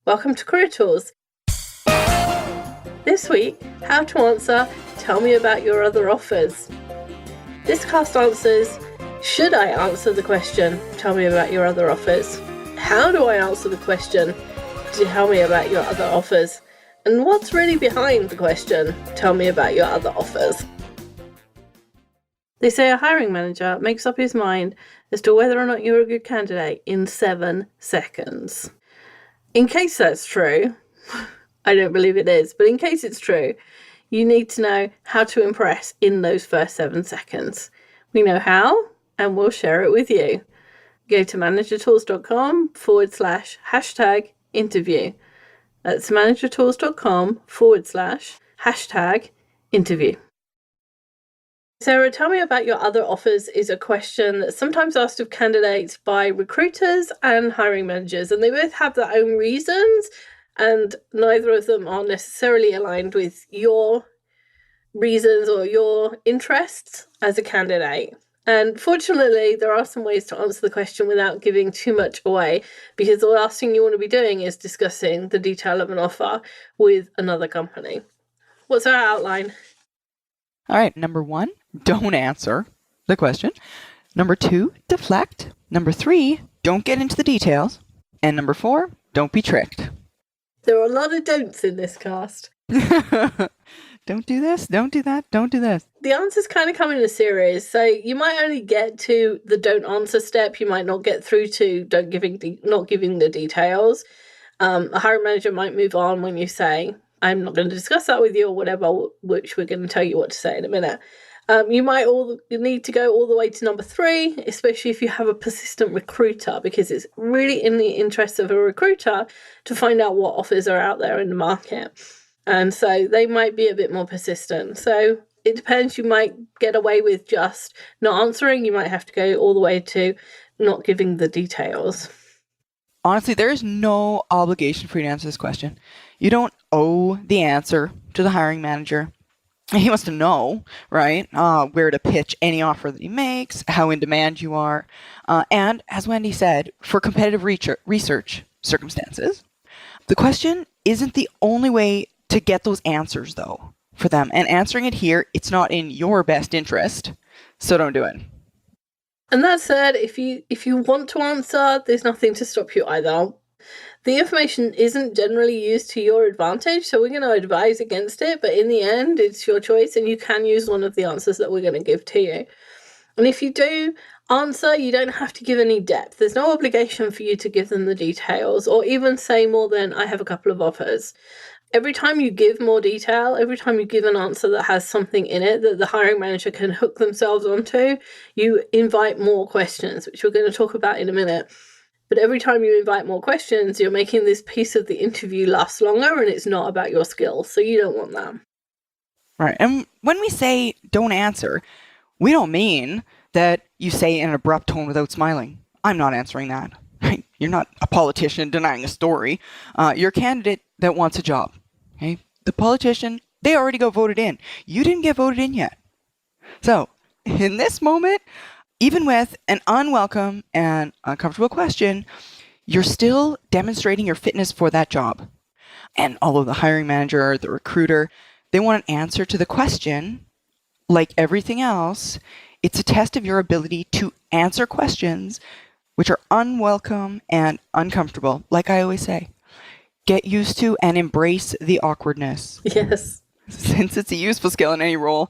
Welcome to Career Tools. This week, how to answer, tell me about your other offers. This cast answers, should I answer the question, tell me about your other offers? How do I answer the question, tell me about your other offers? And what's really behind the question, tell me about your other offers? They say a hiring manager makes up his mind as to whether or not you're a good candidate in 7 seconds. In case that's true, I don't believe it is, but in case it's true, you need to know how to impress in those first 7 seconds. We know how, and we'll share it with you. Go to managertools.com/interview. That's managertools.com/interview. Sarah, tell me about your other offers is a question that's sometimes asked of candidates by recruiters and hiring managers, and they both have their own reasons, and neither of them are necessarily aligned with your reasons or your interests as a candidate. And fortunately, there are some ways to answer the question without giving too much away, because the last thing you want to be doing is discussing the detail of an offer with another company. What's our outline? All right, number 1, don't answer the question. Number 2, deflect. Number 3, don't get into the details. And number 4, don't be tricked. There are a lot of don'ts in this cast. Don't do this, don't do that, don't do this. The answers kind of come in a series, so you might only get to the don't answer step. You might not get through to not giving the details. A hiring manager might move on when you say, I'm not going to discuss that with you or whatever, which we're going to tell you what to say in a minute. You might need to go all the way to number 3, especially if you have a persistent recruiter, because it's really in the interest of a recruiter to find out what offers are out there in the market. And so they might be a bit more persistent. So it depends. You might get away with just not answering. You might have to go all the way to not giving the details. Honestly, there is no obligation for you to answer this question. You don't owe the answer to the hiring manager. He wants to know, right, where to pitch any offer that he makes, how in demand you are, and as Wendy said, for competitive research circumstances. The question isn't the only way to get those answers, though, for them. And answering it here, it's not in your best interest, so don't do it. And that said, if you want to answer, there's nothing to stop you either. The information isn't generally used to your advantage, so we're going to advise against it, but in the end, it's your choice, and you can use one of the answers that we're going to give to you. And if you do answer, you don't have to give any depth. There's no obligation for you to give them the details, or even say more than, I have a couple of offers. Every time you give more detail, every time you give an answer that has something in it that the hiring manager can hook themselves onto, you invite more questions, which we're going to talk about in a minute. But every time you invite more questions, you're making this piece of the interview last longer, and it's not about your skills, so you don't want that. Right. And when we say don't answer, we don't mean that you say in an abrupt tone without smiling. I'm not answering that. Right? You're not a politician denying a story. You're a candidate that wants a job. Okay? The politician, they already got voted in. You didn't get voted in yet. So, in this moment, even with an unwelcome and uncomfortable question, you're still demonstrating your fitness for that job. And although the hiring manager, the recruiter, they want an answer to the question, like everything else, it's a test of your ability to answer questions which are unwelcome and uncomfortable. Like I always say, get used to and embrace the awkwardness. Yes. Since it's a useful skill in any role.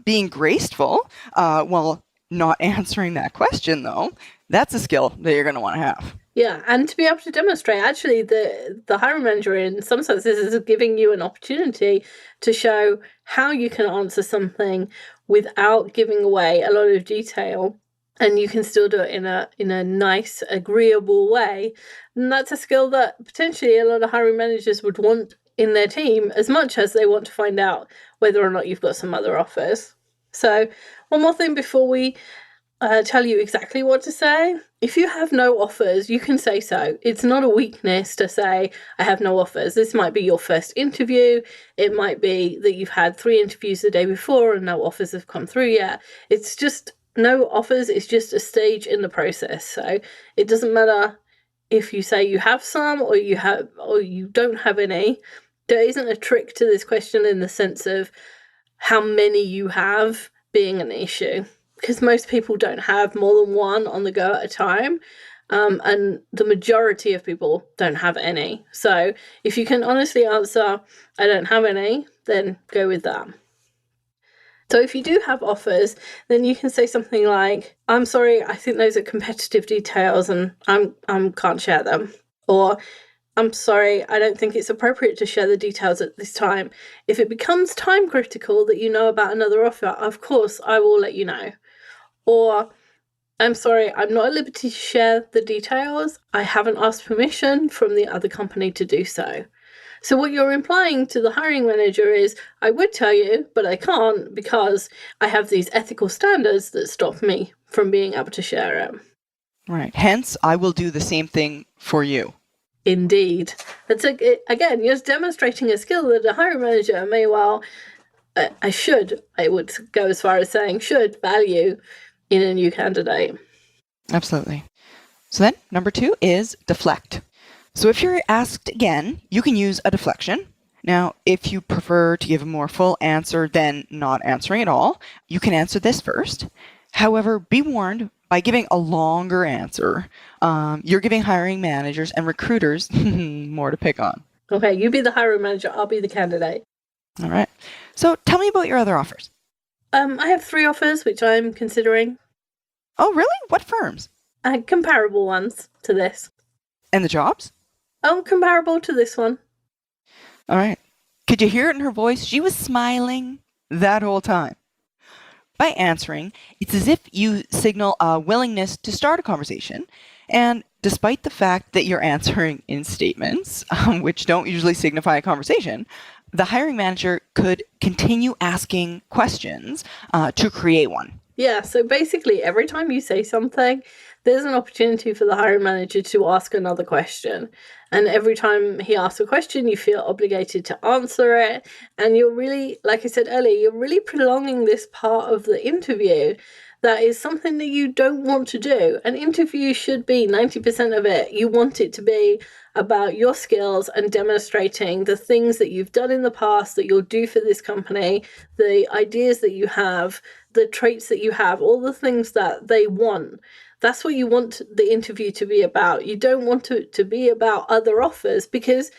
Being graceful while not answering that question, though, that's a skill that you're going to want to have. Yeah, and to be able to demonstrate, actually, the hiring manager in some senses is giving you an opportunity to show how you can answer something without giving away a lot of detail, and you can still do it in a nice, agreeable way. And that's a skill that potentially a lot of hiring managers would want in their team as much as they want to find out whether or not you've got some other offers. So one more thing before we tell you exactly what to say. If you have no offers, you can say so. It's not a weakness to say, I have no offers. This might be your first interview. It might be that you've had 3 interviews the day before and no offers have come through yet. It's just no offers. It's just a stage in the process. So it doesn't matter if you say you have some or you don't have any, there isn't a trick to this question in the sense of how many you have being an issue, because most people don't have more than one on the go at a time. And the majority of people don't have any. So if you can honestly answer, I don't have any, then go with that. So if you do have offers, then you can say something like, I'm sorry, I think those are competitive details and I can't share them. Or, I'm sorry, I don't think it's appropriate to share the details at this time. If it becomes time critical that you know about another offer, of course, I will let you know. Or, I'm sorry, I'm not at liberty to share the details. I haven't asked permission from the other company to do so. So what you're implying to the hiring manager is, I would tell you, but I can't because I have these ethical standards that stop me from being able to share it. Right. Hence, I will do the same thing for you. Indeed. That's again, you're demonstrating a skill that a hiring manager may well, I would go as far as saying should value in a new candidate. Absolutely. So then, number 2 is deflect. So if you're asked again, you can use a deflection. Now, if you prefer to give a more full answer than not answering at all, you can answer this first. However, be warned, by giving a longer answer, you're giving hiring managers and recruiters more to pick on. Okay, you be the hiring manager, I'll be the candidate. All right. So tell me about your other offers. I have 3 offers which I'm considering. Oh, really? What firms? Comparable ones to this. And the jobs? Oh, comparable to this one. All right. Could you hear it in her voice? She was smiling that whole time. By answering, it's as if you signal a willingness to start a conversation. And despite the fact that you're answering in statements, which don't usually signify a conversation, the hiring manager could continue asking questions to create one. Yeah, so basically every time you say something, there's an opportunity for the hiring manager to ask another question. And every time he asks a question, you feel obligated to answer it. And you're really, like I said earlier, you're really prolonging this part of the interview. That is something that you don't want to do. An interview should be 90% of it. You want it to be about your skills and demonstrating the things that you've done in the past that you'll do for this company, the ideas that you have, the traits that you have, all the things that they want. That's what you want the interview to be about. You don't want it to be about other offers, because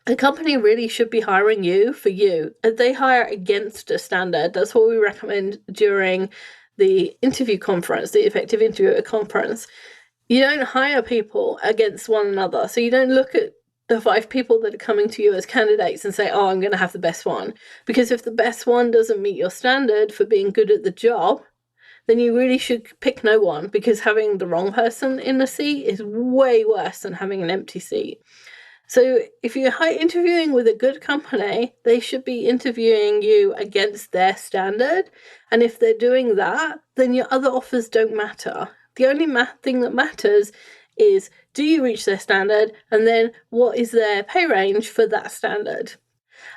a company really should be hiring you for you. They hire against a standard. That's what we recommend during the interview conference, the Effective Interviewer Conference. You don't hire people against one another. So you don't look at the 5 people that are coming to you as candidates and say, oh, I'm going to have the best one. Because if the best one doesn't meet your standard for being good at the job, then you really should pick no one, because having the wrong person in the seat is way worse than having an empty seat. So if you're interviewing with a good company, they should be interviewing you against their standard. And if they're doing that, then your other offers don't matter. The only thing that matters is, do you reach their standard? And then what is their pay range for that standard?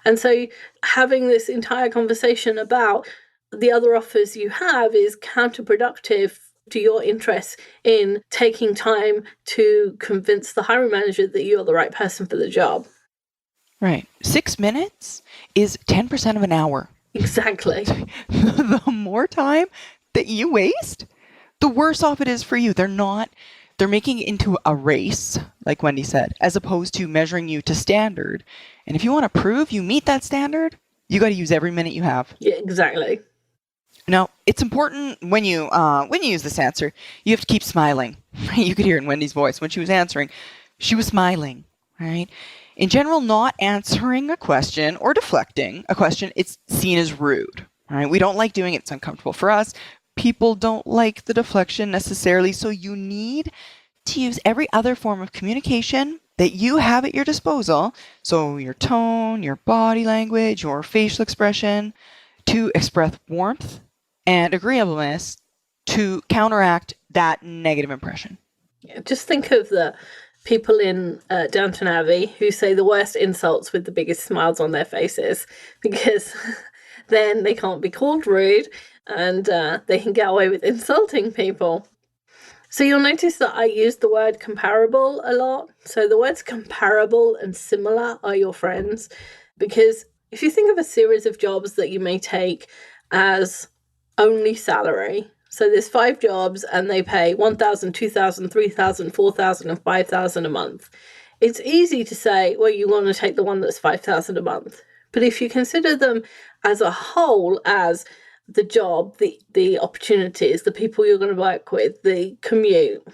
And so having this entire conversation about the other offers you have is counterproductive to your interest in taking time to convince the hiring manager that you're the right person for the job. Right. 6 minutes is 10% of an hour. Exactly. The more time that you waste, the worse off it is for you. They're making it into a race, like Wendy said, as opposed to measuring you to standard. And if you want to prove you meet that standard, you got to use every minute you have. Yeah, exactly. Now, it's important when you use this answer, you have to keep smiling. You could hear it in Wendy's voice when she was answering. She was smiling, right? In general, not answering a question or deflecting a question, it's seen as rude, right? We don't like doing it. It's uncomfortable for us. People don't like the deflection necessarily, so you need to use every other form of communication that you have at your disposal. So your tone, your body language, your facial expression, to express warmth and agreeableness to counteract that negative impression. Yeah, just think of the people in Downton Abbey who say the worst insults with the biggest smiles on their faces, because then they can't be called rude and they can get away with insulting people. So you'll notice that I use the word comparable a lot. So the words comparable and similar are your friends, because if you think of a series of jobs that you may take as only salary, so there's 5 jobs and they pay 1,000, 2,000, 3,000, 4,000, and 5,000 a month. It's easy to say, well, you want to take the one that's 5,000 a month. But if you consider them as a whole, as the job, the opportunities, the people you're going to work with, the commute,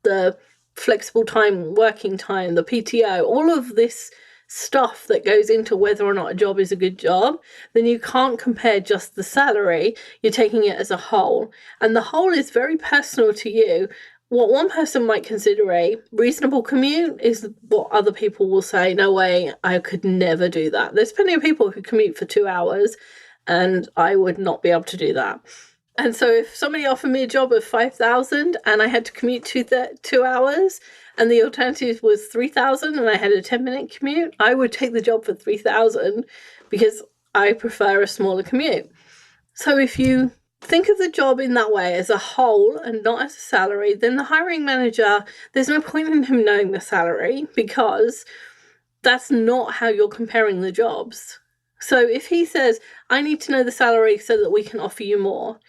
the flexible time, working time, the PTO, all of this stuff that goes into whether or not a job is a good job, then you can't compare just the salary. You're taking it as a whole. And the whole is very personal to you. What one person might consider a reasonable commute is what other people will say, no way, I could never do that. There's plenty of people who commute for 2 hours, and I would not be able to do that. And so if somebody offered me a job of 5,000 and I had to commute 2 hours, and the alternative was 3,000 and I had a 10-minute commute, I would take the job for 3,000 because I prefer a smaller commute. So if you think of the job in that way as a whole and not as a salary, then the hiring manager, there's no point in him knowing the salary, because that's not how you're comparing the jobs. So if he says, I need to know the salary so that we can offer you more,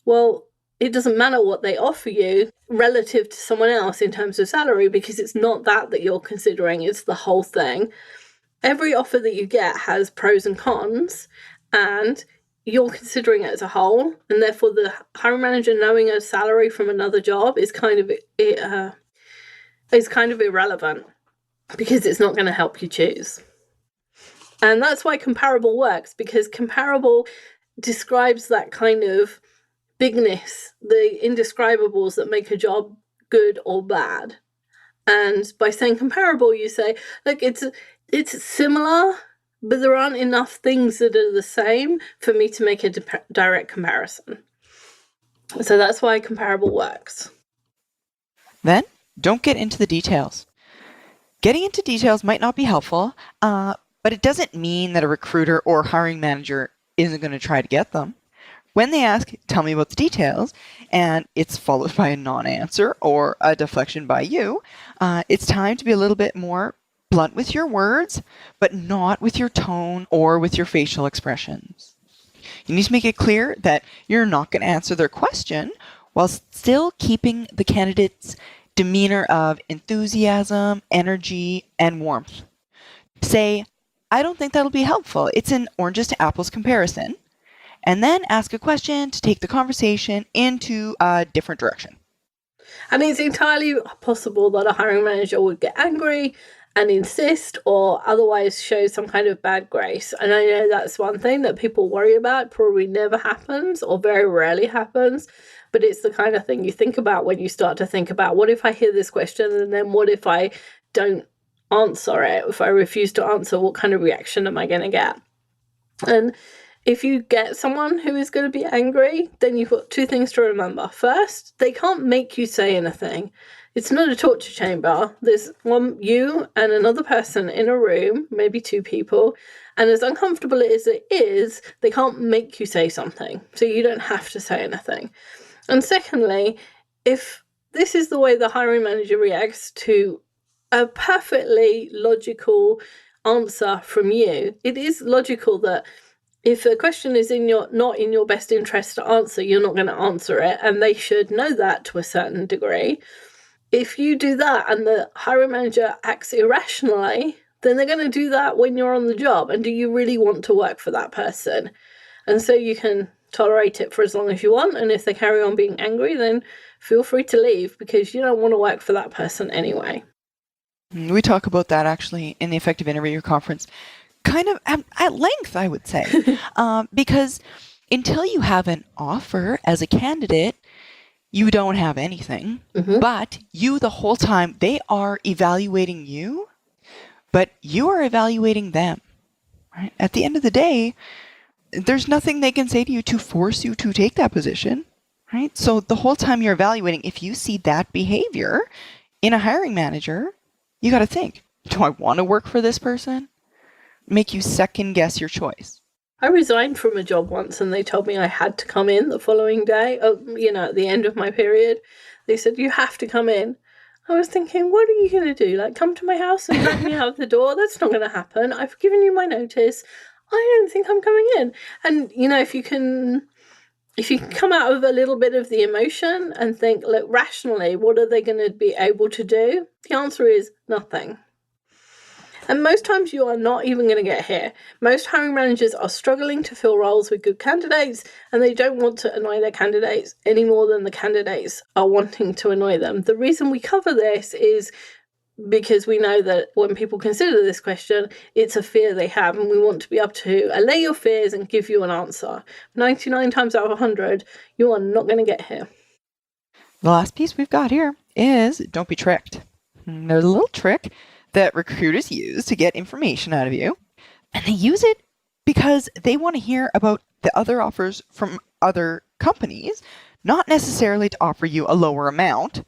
well, it doesn't matter what they offer you relative to someone else in terms of salary, because it's not that you're considering, it's the whole thing. Every offer that you get has pros and cons, and you're considering it as a whole, and therefore the hiring manager knowing a salary from another job is kind of irrelevant, because it's not going to help you choose. And that's why comparable works, because comparable describes that kind of bigness, the indescribables that make a job good or bad. And by saying comparable, you say, look, it's similar, but there aren't enough things that are the same for me to make a direct comparison. So that's why comparable works. Then, don't get into the details. Getting into details might not be helpful, but it doesn't mean that a recruiter or hiring manager isn't going to try to get them. When they ask, tell me about the details, and it's followed by a non-answer or a deflection by you, it's time to be a little bit more blunt with your words, but not with your tone or with your facial expressions. You need to make it clear that you're not going to answer their question while still keeping the candidate's demeanor of enthusiasm, energy, and warmth. Say, I don't think that'll be helpful. It's an oranges to apples comparison. And then ask a question to take the conversation into a different direction. And it's entirely possible that a hiring manager would get angry and insist, or otherwise show some kind of bad grace. And I know that's one thing that people worry about, probably never happens or very rarely happens, but it's the kind of thing you think about when you start to think about, what if I hear this question and then what if I don't answer it? If I refuse to answer, what kind of reaction am I going to get? And if you get someone who is going to be angry, then you've got 2 things to remember. First, they can't make you say anything. It's not a torture chamber. There's you and another person in a room, maybe 2 people, and as uncomfortable as it is, they can't make you say something. So you don't have to say anything. And secondly, if this is the way the hiring manager reacts to a perfectly logical answer from you, it is logical that if a question is not in your best interest to answer, you're not going to answer it, and they should know that to a certain degree. If you do that and the hiring manager acts irrationally, then they're going to do that when you're on the job. And do you really want to work for that person? And so you can tolerate it for as long as you want, and if they carry on being angry, then feel free to leave, because you don't want to work for that person anyway. We talk about that actually in the Effective Interviewer Conference, kind of at length, I would say, because until you have an offer as a candidate, you don't have anything. Mm-hmm. But you, the whole time, they are evaluating you, but you are evaluating them. Right? At the end of the day, there's nothing they can say to you to force you to take that position. Right? So the whole time you're evaluating, if you see that behavior in a hiring manager, you got to think, do I want to work for this person? Make you second guess your choice. I resigned from a job once and they told me I had to come in the following day, at the end of my period. They said, you have to come in. I was thinking, what are you going to do? Like, come to my house and let me out the door? That's not going to happen. I've given you my notice. I don't think I'm coming in. And, if you can come out of a little bit of the emotion and think, look, rationally, what are they going to be able to do? The answer is nothing. And most times you are not even going to get here. Most hiring managers are struggling to fill roles with good candidates, and they don't want to annoy their candidates any more than the candidates are wanting to annoy them. The reason we cover this is because we know that when people consider this question, it's a fear they have, and we want to be able to allay your fears and give you an answer. 99 times out of 100, you are not going to get here. The last piece we've got here is don't be tricked. There's a little trick that recruiters use to get information out of you, and they use it because they want to hear about the other offers from other companies, not necessarily to offer you a lower amount,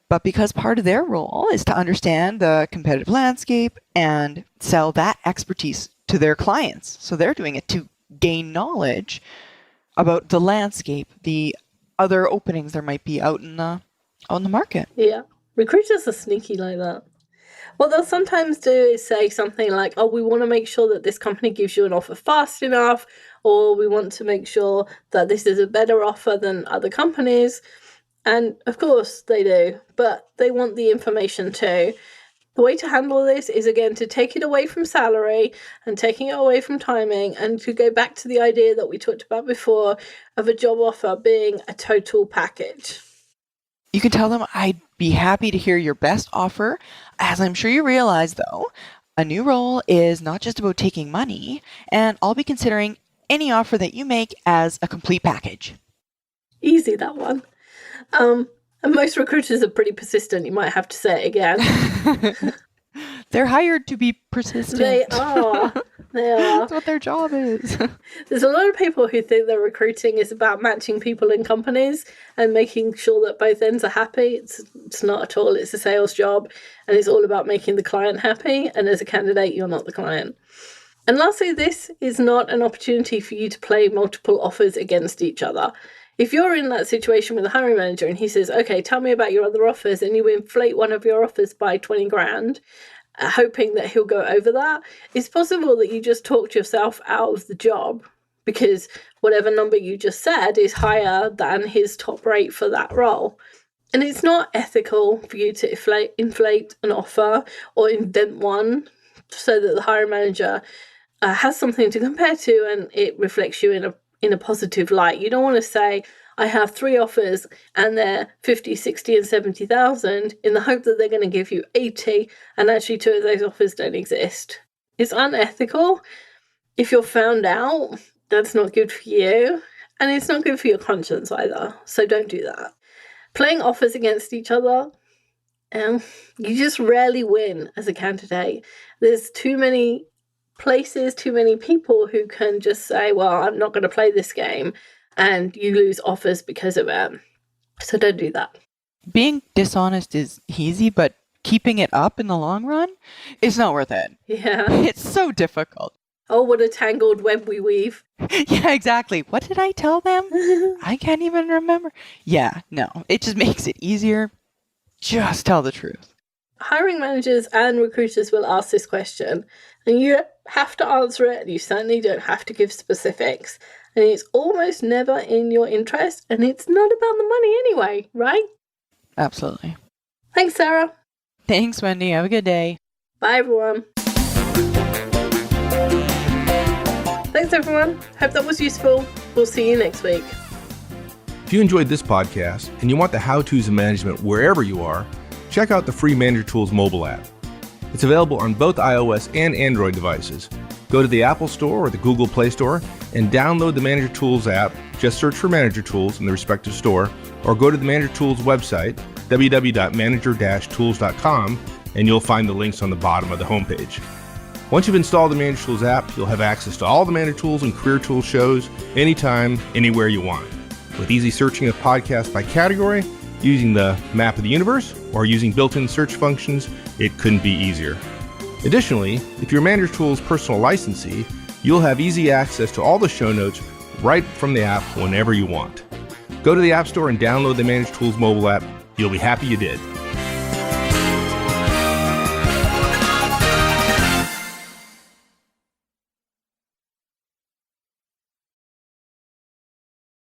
but because part of their role is to understand the competitive landscape and sell that expertise to their clients. So they're doing it to gain knowledge about the landscape, the other openings there might be out in the market. Yeah, recruiters are sneaky like that. What they'll sometimes do is say something like, oh, we want to make sure that this company gives you an offer fast enough, or we want to make sure that this is a better offer than other companies. And of course they do, but they want the information too. The way to handle this is, again, to take it away from salary and taking it away from timing, and to go back to the idea that we talked about before of a job offer being a total package. You can tell them, I'd be happy to hear your best offer. As I'm sure you realize, though, a new role is not just about taking money, and I'll be considering any offer that you make as a complete package. Easy, that one. And most recruiters are pretty persistent. You might have to say it again. They're hired to be persistent. They are. That's what their job is. There's a lot of people who think that recruiting is about matching people in companies and making sure that both ends are happy. It's not at all. It's a sales job, and it's all about making the client happy. And as a candidate, you're not the client. And lastly, this is not an opportunity for you to play multiple offers against each other. If you're in that situation with a hiring manager and he says, okay, tell me about your other offers, and you inflate one of your offers by 20 grand, hoping that he'll go over that, it's possible that you just talked yourself out of the job because whatever number you just said is higher than his top rate for that role. And it's not ethical for you to inflate an offer or invent one so that the hiring manager has something to compare to and it reflects you in a positive light. You don't want to say, I have 3 offers and they're 50, 60 and 70,000 in the hope that they're going to give you 80 and actually 2 of those offers don't exist. It's unethical. If you're found out, that's not good for you, and it's not good for your conscience either. So don't do that. Playing offers against each other, you just rarely win as a candidate. There's too many places, too many people who can just say, well, I'm not going to play this game, and you lose offers because of it. So don't do that. Being dishonest is easy, but keeping it up in the long run is not worth it. Yeah. It's so difficult. Oh, what a tangled web we weave. Yeah, exactly. What did I tell them? I can't even remember. Yeah, no, it just makes it easier. Just tell the truth. Hiring managers and recruiters will ask this question, and you have to answer it, and you certainly don't have to give specifics. And it's almost never in your interest, and it's not about the money anyway, right? Absolutely. Thanks, Sarah. Thanks, Wendy. Have a good day. Bye, everyone. Thanks, everyone. Hope that was useful. We'll see you next week. If you enjoyed this podcast and you want the how-tos of management wherever you are, check out the free Manager Tools mobile app. It's available on both iOS and Android devices. Go to the Apple Store or the Google Play Store and download the Manager Tools app. Just search for Manager Tools in the respective store, or go to the Manager Tools website, www.manager-tools.com, and you'll find the links on the bottom of the homepage. Once you've installed the Manager Tools app, you'll have access to all the Manager Tools and Career Tools shows anytime, anywhere you want. With easy searching of podcasts by category, using the map of the universe, or using built-in search functions, it couldn't be easier. Additionally, if you're Manager Tools personal licensee, you'll have easy access to all the show notes right from the app whenever you want. Go to the App Store and download the Manager Tools mobile app You'll be happy you did.